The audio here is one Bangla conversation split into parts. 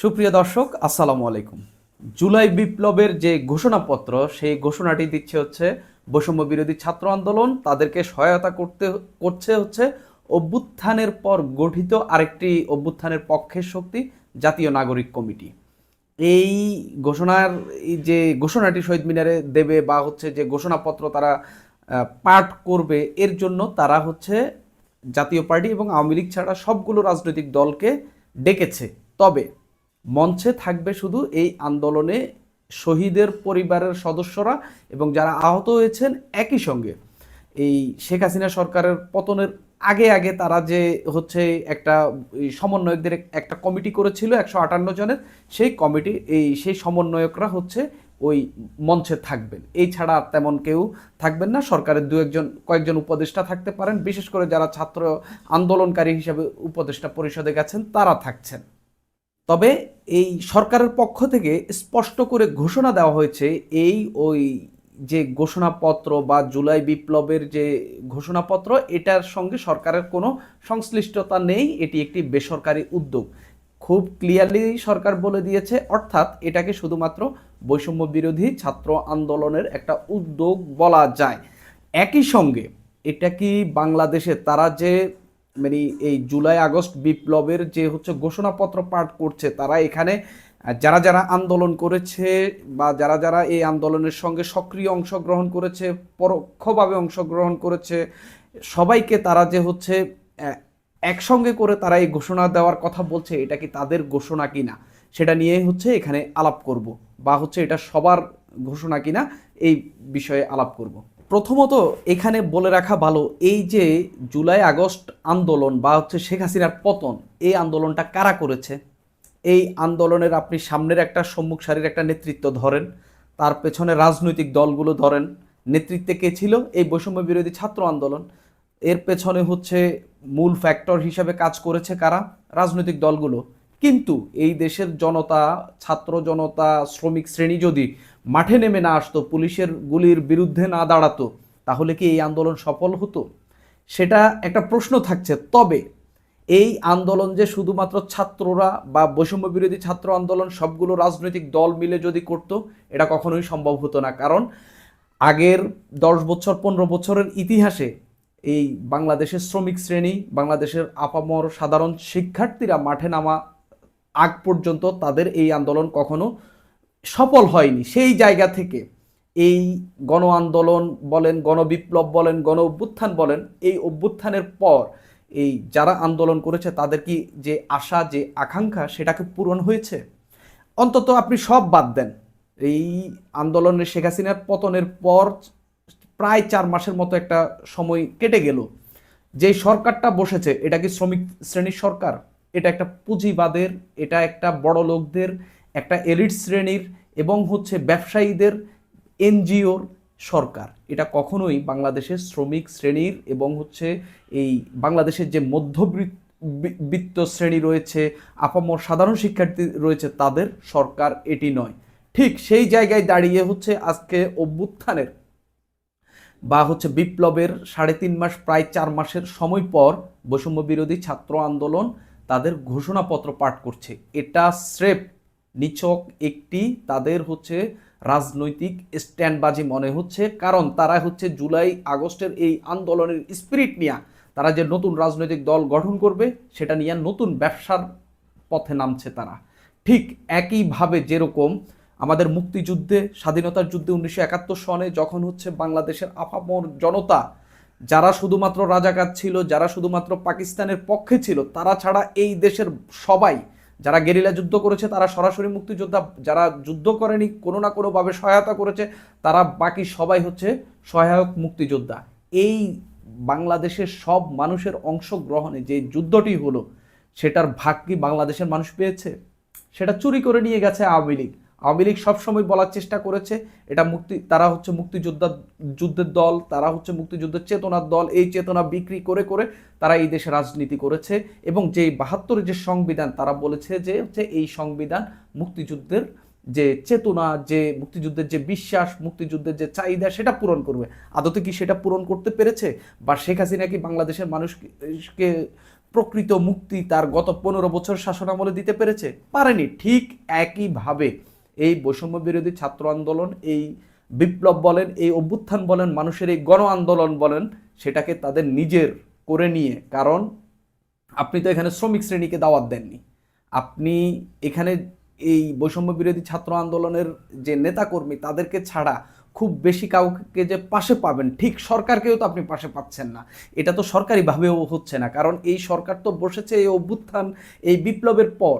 সুপ্রিয় দর্শক, আসসালামু আলাইকুম। জুলাই বিপ্লবের যে ঘোষণাপত্র, সেই ঘোষণাটি দিচ্ছে হচ্ছে বৈষম্য বিরোধী ছাত্র আন্দোলন। তাদেরকে সহায়তা করছে অভ্যুত্থানের পর গঠিত আরেকটি অভ্যুত্থানের পক্ষের শক্তি, জাতীয় নাগরিক কমিটি। এই ঘোষণার এই যে ঘোষণাটি শহীদ মিনারে দেবে বা হচ্ছে যে ঘোষণাপত্র তারা পাঠ করবে, এর জন্য তারা হচ্ছে জাতীয় পার্টি এবং আওয়ামী লীগ ছাড়া সবগুলো রাজনৈতিক দলকে ডেকেছে। তবে মঞ্চে থাকবে শুধু এই আন্দোলনে শহীদের পরিবারের সদস্যরা এবং যারা আহত হয়েছেন। একই সঙ্গে এই শেখ হাসিনা সরকারের পতনের আগে আগে তারা যে হচ্ছে একটা সমন্বয়কদের একটা কমিটি করেছিল 158 জনের, সেই সমন্বয়করা হচ্ছে ওই মঞ্চে থাকবেন। এই ছাড়া আর তেমন কেউ থাকবেন না। সরকারের কয়েকজন উপদেষ্টা থাকতে পারেন, বিশেষ করে যারা ছাত্র আন্দোলনকারী হিসেবে উপদেষ্টা পরিষদে গেছেন তারা থাকছেন। তবে এই সরকারের পক্ষ থেকে স্পষ্ট করে ঘোষণা দেওয়া হয়েছে, ওই যে ঘোষণাপত্র বা জুলাই বিপ্লবের যে ঘোষণাপত্র, এটার সঙ্গে সরকারের কোনো সংশ্লিষ্টতা নেই। এটি একটি বেসরকারি উদ্যোগ, খুব ক্লিয়ারলি সরকার বলে দিয়েছে। অর্থাৎ এটাকে শুধুমাত্র বৈষম্য বিরোধী ছাত্র আন্দোলনের একটা উদ্যোগ বলা যায়। একই সঙ্গে এটা কি বাংলাদেশে তারা যে মানে এই জুলাই আগস্ট বিপ্লবের যে হচ্ছে ঘোষণাপত্র পাঠ করছে, তারা এখানে যারা যারা আন্দোলন করেছে বা যারা যারা এই আন্দোলনের সঙ্গে সক্রিয় অংশগ্রহণ করেছে, পরোক্ষভাবে অংশগ্রহণ করেছে, সবাইকে তারা যে হচ্ছে একসঙ্গে করে তারা এই ঘোষণা দেওয়ার কথা বলছে, এটা কি তাদের ঘোষণা কিনা সেটা নিয়ে হচ্ছে এখানে আলাপ করব, বা হচ্ছে এটা সবার ঘোষণা কিনা এই বিষয়ে আলাপ করব। প্রথমত এখানে বলে রাখা ভালো, এই যে জুলাই আগস্ট আন্দোলন বা হচ্ছে শেখ হাসিনার পতন, এই আন্দোলনটা কারা করেছে? এই আন্দোলনের আপনি সামনের একটা সম্মুখ সারির একটা নেতৃত্ব ধরেন, তার পেছনে রাজনৈতিক দলগুলো ধরেন। নেতৃত্বে কে ছিল? এই বৈষম্য বিরোধী ছাত্র আন্দোলন। এর পেছনে হচ্ছে মূল ফ্যাক্টর হিসাবে কাজ করেছে কারা? রাজনৈতিক দলগুলো। কিন্তু এই দেশের জনতা, ছাত্র জনতা, শ্রমিক শ্রেণী যদি মাঠে নেমে না আসতো, পুলিশের গুলির বিরুদ্ধে না দাঁড়াতো, তাহলে কি এই আন্দোলন সফল হতো? সেটা একটা প্রশ্ন থাকছে। তবে এই আন্দোলন যে শুধুমাত্র ছাত্ররা বা বৈষম্য বিরোধী ছাত্র আন্দোলন সবগুলো রাজনৈতিক দল মিলে যদি করত, এটা কখনোই সম্ভব হতো না। কারণ আগের 10 বছর 15 বছরের ইতিহাসে এই বাংলাদেশের শ্রমিক শ্রেণী, বাংলাদেশের আপামর সাধারণ শিক্ষার্থীরা মাঠে নামা আগ পর্যন্ত তাদের এই আন্দোলন কখনো সফল হয়নি। সেই জায়গা থেকে এই গণ আন্দোলন বলেন, গণবিপ্লব বলেন, গণ অভ্যুত্থান বলেন, এই অভ্যুত্থানের পর এই যারা আন্দোলন করেছে তাদের কি যে আশা, যে আকাঙ্ক্ষা, সেটাকে পূরণ হয়েছে? অন্তত আপনি সব বাদ দেন, এই আন্দোলনের শেখ হাসিনার পতনের পর প্রায় 4 মাসের মতো একটা সময় কেটে গেল। যে সরকারটা বসেছে, এটা কি শ্রমিক শ্রেণীর সরকার? এটা একটা পুঁজিবাদের, এটা একটা বড় লোকদের, একটা এলিট শ্রেণীর এবং হচ্ছে ব্যবসায়ীদের এনজিওর সরকার। এটা কখনোই বাংলাদেশের শ্রমিক শ্রেণীর এবং হচ্ছে এই বাংলাদেশের যে মধ্যবিত্ত শ্রেণী রয়েছে, আপামর সাধারণ শিক্ষার্থী রয়েছে, তাদের সরকার এটি নয়। ঠিক সেই জায়গায় দাঁড়িয়ে হচ্ছে আজকে অভ্যুত্থানের বা হচ্ছে বিপ্লবের 3.5 মাস, প্রায় 4 মাসের সময় পর বৈষম্য বিরোধী ছাত্র আন্দোলন তাদের ঘোষণাপত্র পাঠ করছে। এটা স্রেফ নিছক একটি তাদের হচ্ছে রাজনৈতিক স্ট্যান্ডবাজি মনে হচ্ছে। কারণ তারা হচ্ছে জুলাই আগস্টের এই আন্দোলনের স্পিরিট নিয়ে তারা যে নতুন রাজনৈতিক দল গঠন করবে, সেটা নিয়ে নতুন ব্যবসার পথে নামছে তারা। ঠিক একইভাবে যেরকম আমাদের মুক্তিযুদ্ধে, স্বাধীনতার যুদ্ধে 1971 সনে যখন হচ্ছে বাংলাদেশের আপামর জনতা, যারা শুধুমাত্র রাজাকার ছিল, যারা শুধুমাত্র পাকিস্তানের পক্ষে ছিল, তারা ছাড়া এই দেশের সবাই, যারা গেরিলা যুদ্ধ করেছে তারা সরাসরি মুক্তিযোদ্ধা, যারা যুদ্ধ করেনি কোনো না কোনোভাবে সহায়তা করেছে, তারা বাকি সবাই হচ্ছে সহায়ক মুক্তিযোদ্ধা। এই বাংলাদেশের সব মানুষের অংশগ্রহণে যে যুদ্ধটি হলো, সেটার ভাগ কি বাংলাদেশের মানুষ পেয়েছে? সেটা চুরি করে নিয়ে গেছে আওয়ামী লীগ। আওয়ামী লীগ সবসময় বলার চেষ্টা করেছে এটা তারা হচ্ছে যুদ্ধের দল, তারা হচ্ছে মুক্তিযুদ্ধের চেতনার দল। এই চেতনা বিক্রি করে করে তারা এই দেশে রাজনীতি করেছে এবং যে 72-এর যে সংবিধান, তারা বলেছে যে হচ্ছে এই সংবিধান মুক্তিযুদ্ধের যে চেতনা, যে মুক্তিযুদ্ধের যে বিশ্বাস, মুক্তিযুদ্ধের যে চাহিদা, সেটা পূরণ করবে। আদতে কি সেটা পূরণ করতে পেরেছে? বা শেখ হাসিনা কি বাংলাদেশের মানুষকে প্রকৃত মুক্তি তার গত 15 বছর শাসনামলে দিতে পেরেছে? পারেনি। ঠিক একইভাবে এই বৈষম্য বিরোধী ছাত্র আন্দোলন, এই বিপ্লব বলেন, এই অভ্যুত্থান বলেন, মানুষের এই গণ আন্দোলন বলেন, সেটাকে তাদের নিজের করে নিয়ে, কারণ আপনি তো এখানে শ্রমিক শ্রেণীকে দাওয়াত দেননি, আপনি এখানে এই বৈষম্য বিরোধী ছাত্র আন্দোলনের যে নেতাকর্মী তাদেরকে ছাড়া খুব বেশি কাউকে যে পাশে পাবেন, ঠিক সরকারকেও তো আপনি পাশে পাচ্ছেন না। এটা তো সরকারিভাবেও হচ্ছে না, কারণ এই সরকার তো বসেছে এই অভ্যুত্থান, এই বিপ্লবের পর।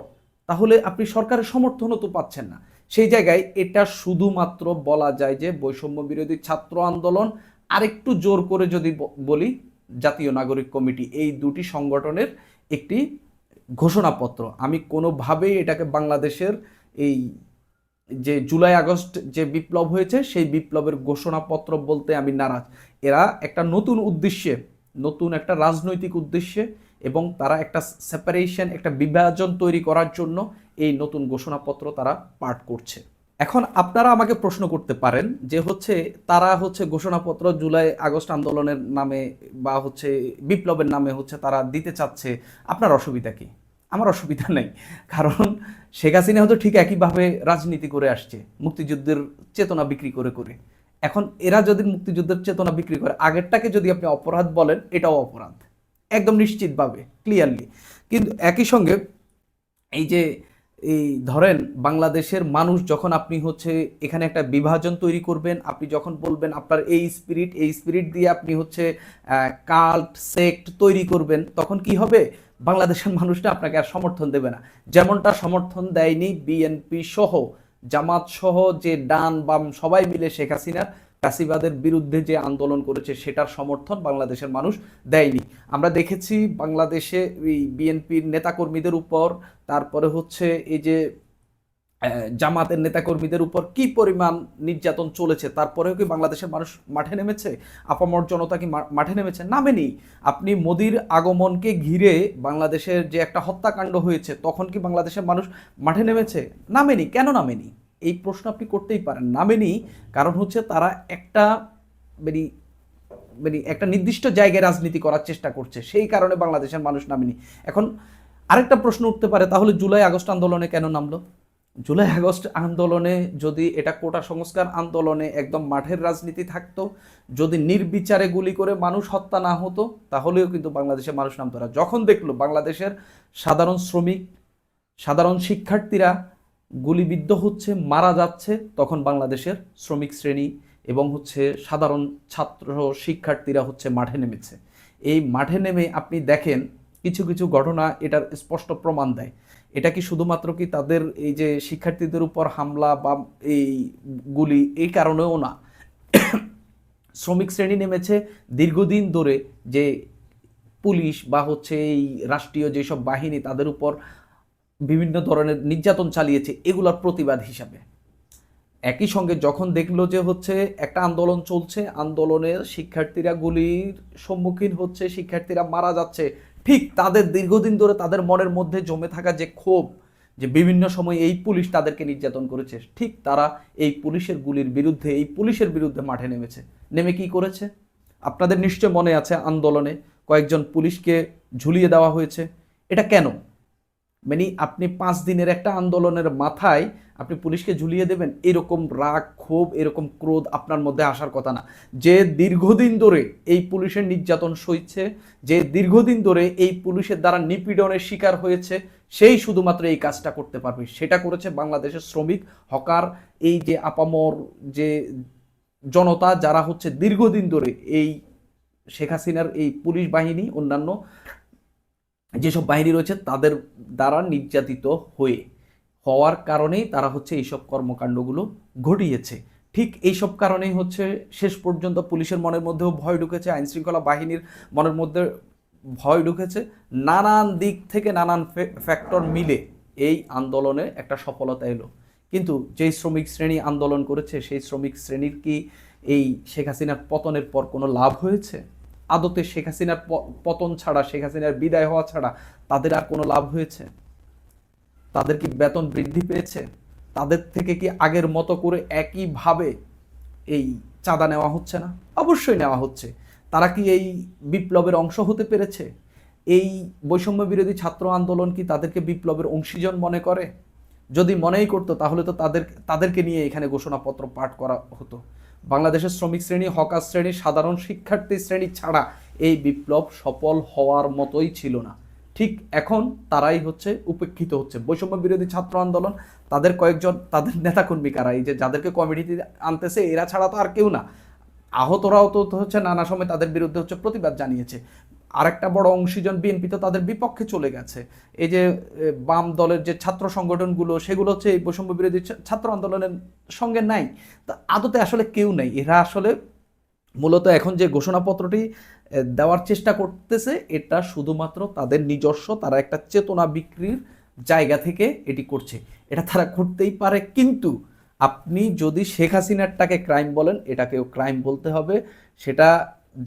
তাহলে আপনি সরকারের সমর্থনও তো পাচ্ছেন না। সেই জায়গায় এটা শুধুমাত্র বলা যায় যে বৈষম্য বিরোধী ছাত্র আন্দোলন, আরেকটু জোর করে যদি বলি জাতীয় নাগরিক কমিটি, এই দুটি সংগঠনের একটি ঘোষণাপত্র। আমি কোনোভাবেই এটাকে বাংলাদেশের এই যে জুলাই আগস্ট যে বিপ্লব হয়েছে সেই বিপ্লবের ঘোষণাপত্র বলতে আমি নারাজ। এরা একটা নতুন উদ্দেশ্যে, নতুন একটা রাজনৈতিক উদ্দেশ্যে, এবং তারা একটা সেপারেশন, একটা বিভাজন তৈরি করার জন্য এই নতুন ঘোষণাপত্র তারা পাঠ করছে। এখন আপনারা আমাকে প্রশ্ন করতে পারেন যে তারা ঘোষণাপত্র জুলাই আগস্ট আন্দোলনের নামে বা বিপ্লবের নামে তারা দিতে চাচ্ছে, আপনার অসুবিধা কি? আমার অসুবিধা নেই, কারণ শেখ হাসিনা ঠিক একইভাবে রাজনীতি করে আসছে, মুক্তিযুদ্ধের চেতনা বিক্রি করে করে। এখন এরা যদি মুক্তিযুদ্ধের চেতনা বিক্রি করে, আগেরটাকে যদি আপনি অপরাধ বলেন, এটাও অপরাধ একদম নিশ্চিতভাবে, ক্লিয়ারলি। কিন্তু একই সঙ্গে এই ধরেন বাংলাদেশের মানুষ যখন আপনি এখানে একটা বিভাজন তৈরি করবেন, আপনি যখন বলবেন আপনার এই স্পিরিট দিয়ে আপনি কাল্ট সেক্ট তৈরি করবেন, তখন কি হবে? বাংলাদেশের মানুষটা আপনাকে আর সমর্থন দেবে না। যেমনটা সমর্থন দেয়নি বিএনপি সহ, জামাত সহ, যে ডান বাম সবাই মিলে শেখ হাসিনার ফ্যাসিবাদের বিরুদ্ধে যে আন্দোলন করেছে সেটার সমর্থন বাংলাদেশের মানুষ দেয়নি। আমরা দেখেছি বাংলাদেশে এই বিএনপির নেতাকর্মীদের উপর, তারপরে এই যে জামাতের নেতাকর্মীদের উপর কি পরিমাণ নির্যাতন চলেছে, তারপরেও কি বাংলাদেশের মানুষ মাঠে নেমেছে? আপামর জনতা কি মাঠে নেমেছে? নামেনি। আপনি মোদির আগমনকে ঘিরে বাংলাদেশের যে একটা হত্যাকাণ্ড হয়েছে, তখন কি বাংলাদেশের মানুষ মাঠে নেমেছে? নামেনি। কেন নামেনি? এই প্রশ্ন আপনি করতেই পারেন। নামেনি কারণ তারা একটা একটা নির্দিষ্ট জায়গায় রাজনীতি করার চেষ্টা করছে, সেই কারণে বাংলাদেশের মানুষ নামেনি। এখন আরেকটা প্রশ্ন উঠতে পারে, তাহলে জুলাই আগস্ট আন্দোলনে কেন নামলো? জুলাই আগস্ট আন্দোলনে যদি এটা কোটা সংস্কার আন্দোলনে একদম মাঠের রাজনীতি থাকতো, যদি নির্বিচারে গুলি করে মানুষ হত্যা না হতো, তাহলেও কিন্তু বাংলাদেশের মানুষ নামতো না। যখন দেখলো বাংলাদেশের সাধারণ শ্রমিক, সাধারণ শিক্ষার্থীরা গুলিবিদ্ধ হচ্ছে, মারা যাচ্ছে, তখন বাংলাদেশের শ্রমিক শ্রেণী এবং সাধারণ ছাত্র শিক্ষার্থীরা মাঠে নেমেছে। এই মাঠে নেমে আপনি দেখেন কিছু কিছু ঘটনা এটার স্পষ্ট প্রমাণ দেয়। এটা কি শুধুমাত্র কি তাদের এই যে শিক্ষার্থীদের উপর হামলা বা এই গুলি এই কারণেও না, শ্রমিক শ্রেণী নেমেছে দীর্ঘদিন ধরে যে পুলিশ বা এই রাষ্ট্রীয় যেসব বাহিনী তাদের উপর বিভিন্ন ধরনের নির্যাতন চালিয়েছে, এগুলোর প্রতিবাদ হিসাবে। একই সঙ্গে যখন দেখলো যে একটা আন্দোলন চলছে, আন্দোলনের শিক্ষার্থীরা গুলির সম্মুখীন হচ্ছে, শিক্ষার্থীরা মারা যাচ্ছে, ঠিক তাদের দীর্ঘদিন ধরে তাদের মনের মধ্যে জমে থাকা যে ক্ষোভ, যে বিভিন্ন সময় এই পুলিশ তাদেরকে নির্যাতন করেছে, ঠিক তারা এই পুলিশের গুলির বিরুদ্ধে, এই পুলিশের বিরুদ্ধে মাঠে নেমেছে। নেমে কি করেছে? আপনাদের নিশ্চয় মনে আছে, আন্দোলনে কয়েকজন পুলিশকে ঝুলিয়ে দেওয়া হয়েছে। এটা কেন? আপনি 5 দিনের একটা আন্দোলনের মাথায় আপনি পুলিশকে ঝুলিয়ে দেবেন? এরকম রাগ, ক্ষোভ, এরকম ক্রোধ আপনার মধ্যে আসার কথা না। যে দীর্ঘদিন ধরে এই পুলিশের নির্যাতন সইছে, যে দীর্ঘদিন ধরে এই পুলিশের দ্বারা নিপীড়নের শিকার হয়েছে, সেই শুধুমাত্র এই কাজটা করতে পারবে। সেটা করেছে বাংলাদেশের শ্রমিক, হকার, এই যে আপামর যে জনতা, যারা দীর্ঘদিন ধরে এই শেখ হাসিনার এই পুলিশ বাহিনী, অন্যান্য যেসব বাহিনী রয়েছে তাদের দ্বারা নির্যাতিত হওয়ার কারণেই তারা এইসব কর্মকাণ্ডগুলো ঘটিয়েছে। ঠিক এইসব কারণেই শেষ পর্যন্ত পুলিশের মনের মধ্যেও ভয় ঢুকেছে, আইন শৃঙ্খলা বাহিনীর মনের মধ্যে ভয় ঢুকেছে। নানান দিক থেকে নানান ফ্যাক্টর মিলে এই আন্দোলনে একটা সফলতা এলো। কিন্তু যেই শ্রমিক শ্রেণী আন্দোলন করেছে, সেই শ্রমিক শ্রেণীর কি এই শেখ হাসিনার পতনের পর কোনো লাভ হয়েছে? আদতে শেখ হাসিনার পতন ছাড়া, শেখ হাসিনার বিদায় হওয়া ছাড়া তাদের আর কোনো লাভ হয়েছে? তাদের কি বেতন বৃদ্ধি পেয়েছে? তাদের থেকে কি আগের মতো করে একইভাবে এই চাঁদা নেওয়া হচ্ছে না? অবশ্যই নেওয়া হচ্ছে। তারা কি এই বিপ্লবের অংশ হতে পেরেছে? এই বৈষম্য বিরোধী ছাত্র আন্দোলন কি তাদেরকে বিপ্লবের অংশীজন মনে করে? যদি মনেই করতো তাহলে তো তাদেরকে নিয়ে এখানে ঘোষণাপত্র পাঠ করা হতো। বাংলাদেশের শ্রমিক শ্রেণী, হকার শ্রেণী, সাধারণ শিক্ষার্থী শ্রেণী ছাড়া এই বিপ্লব সফল হওয়ার মতোই ছিল না। ঠিক এখন তারাই হচ্ছে উপেক্ষিত হচ্ছে। বৈষম্য বিরোধী ছাত্র আন্দোলন, তাদের কয়েকজন, তাদের নেতাকর্মী কারা, এই যে যাদেরকে কমিটিতে আনতেছে এরা ছাড়া তো আর কেউ না। আহতরাও তো হচ্ছে নানা সময় তাদের বিরুদ্ধে হচ্ছে প্রতিবাদ জানিয়েছে। আরেকটা বড় অংশীজন বিএনপি তো তাদের বিপক্ষে চলে গেছে। এই যে বাম দলের যে ছাত্র সংগঠনগুলো, সেগুলো হচ্ছে এই বৈষম্য বিরোধী ছাত্র আন্দোলনের সঙ্গে নাই। তা আদতে আসলে কেউ নেই। এরা আসলে মূলত এখন যে ঘোষণাপত্রটি দেওয়ার চেষ্টা করতেছে, এটা শুধুমাত্র তাদের নিজস্ব, তারা একটা চেতনা বিক্রির জায়গা থেকে এটি করছে। এটা তারা করতেই পারে, কিন্তু আপনি যদি শেখ হাসিনারটাকে ক্রাইম বলেন, এটাকেও ক্রাইম বলতে হবে। সেটা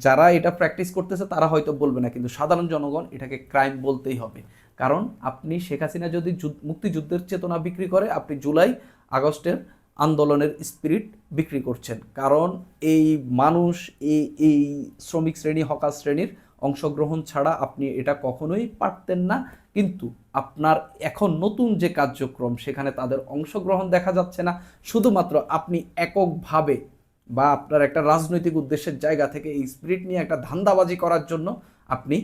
যারা এটা প্র্যাকটিস করতেছে তারা হয়তো বলবে না, কিন্তু সাধারণ জনগণ এটাকে ক্রাইম বলতেই হবে। কারণ আপনি শেখ হাসিনা যদি মুক্তিযুদ্ধের চেতনা বিক্রি করে, আপনি জুলাই আগস্টের আন্দোলনের স্পিরিট বিক্রি করছেন। কারণ এই মানুষ, এই শ্রমিক শ্রেণী, হকার শ্রেণীর অংশগ্রহণ ছাড়া আপনি এটা কখনোই পারতেন না। কিন্তু আপনার এখন নতুন যে কার্যক্রম, সেখানে তাদের অংশগ্রহণ দেখা যাচ্ছে না। শুধুমাত্র আপনি এককভাবে বা আপনার একটা রাজনৈতিক উদ্দেশ্যের জায়গা থেকে এই স্পিরিট নিয়ে একটা ধান্দাবাজি করার জন্য আপনি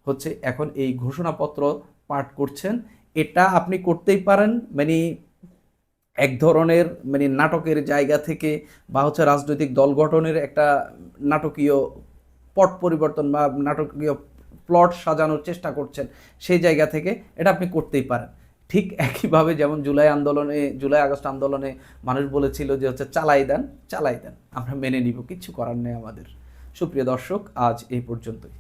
হচ্ছে এখন এই ঘোষণাপত্র পাঠ করছেন। এটা আপনি করতেই পারেন মানে এক ধরনের মানে নাটকের জায়গা থেকে, বা হচ্ছে রাজনৈতিক দল গঠনের একটা নাটকীয় পট পরিবর্তন বা নাটকীয় প্লট সাজানোর চেষ্টা করছেন, সেই জায়গা থেকে এটা আপনি করতেই পারেন। ঠিক একইভাবে যেমন জুলাই আগস্ট আন্দোলনে মানুষ বলেছিল যে হচ্ছে চালাই দেন, চালাই দেন, আমরা মেনে নিব, কিচ্ছু করার নেই আমাদের। সুপ্রিয় দর্শক, আজ এই পর্যন্তই।